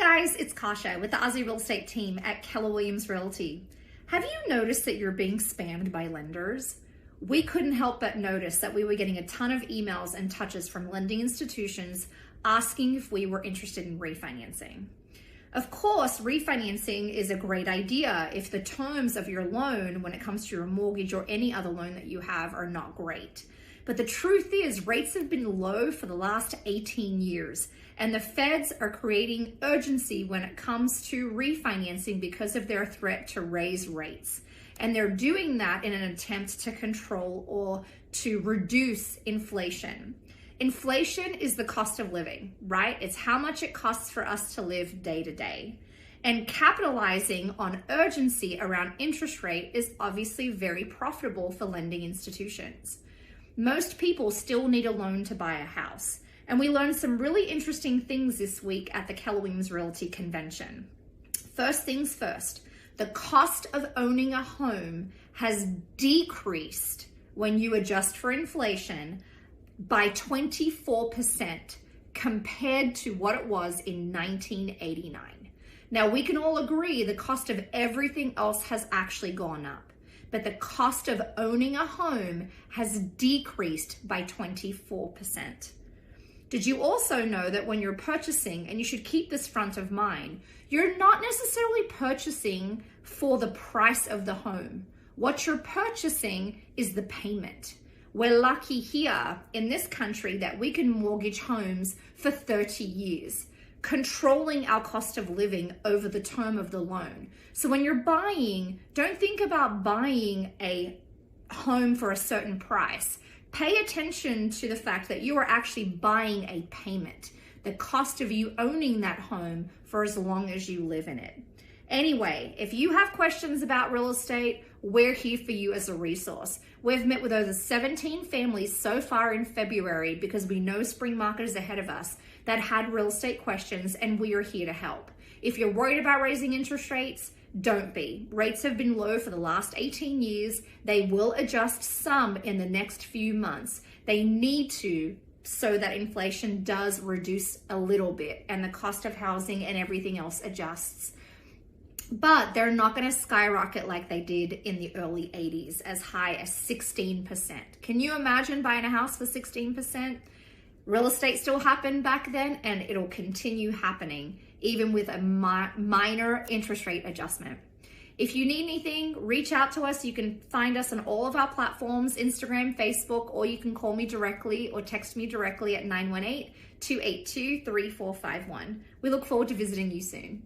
guys, it's Kasha with the Aussie real estate team at Keller Williams Realty. Have you noticed that you're being spammed by lenders? We couldn't help but notice that we were getting a ton of emails and touches from lending institutions asking if we were interested in refinancing. Of course, refinancing is a great idea if the terms of your loan when it comes to your mortgage or any other loan that you have are not great. But the truth is, rates have been low for the last 18 years, and the feds are creating urgency when it comes to refinancing because of their threat to raise rates. And they're doing that in an attempt to control or to reduce inflation. Inflation is the cost of living, right? It's how much it costs for us to live day to day. And capitalizing on urgency around interest rate is obviously very profitable for lending institutions. Most people still need a loan to buy a house. And we learned some really interesting things this week at the Keller Williams Realty Convention. First things first, the cost of owning a home has decreased when you adjust for inflation by 24% compared to what it was in 1989. Now, we can all agree the cost of everything else has actually gone up, but the cost of owning a home has decreased by 24%. Did you also know that when you're purchasing, and you should keep this front of mind, you're not necessarily purchasing for the price of the home. What you're purchasing is the payment. We're lucky here in this country that we can mortgage homes for 30 years, controlling our cost of living over the term of the loan. So when you're buying, don't think about buying a home for a certain price. Pay attention to the fact that you are actually buying a payment, the cost of you owning that home for as long as you live in it. Anyway, if you have questions about real estate, we're here for you as a resource. We've met with over 17 families so far in February because we know spring market is ahead of us that had real estate questions, and we are here to help. If you're worried about raising interest rates, don't be. Rates have been low for the last 18 years. They will adjust some in the next few months. They need to, so that inflation does reduce a little bit and the cost of housing and everything else adjusts. But they're not going to skyrocket like they did in the early 80s, as high as 16%. Can you imagine buying a house for 16%? Real estate still happened back then, and it'll continue happening even with a minor interest rate adjustment. If you need anything, reach out to us. You can find us on all of our platforms, Instagram, Facebook, or you can call me directly or text me directly at 918-282-3451. We look forward to visiting you soon.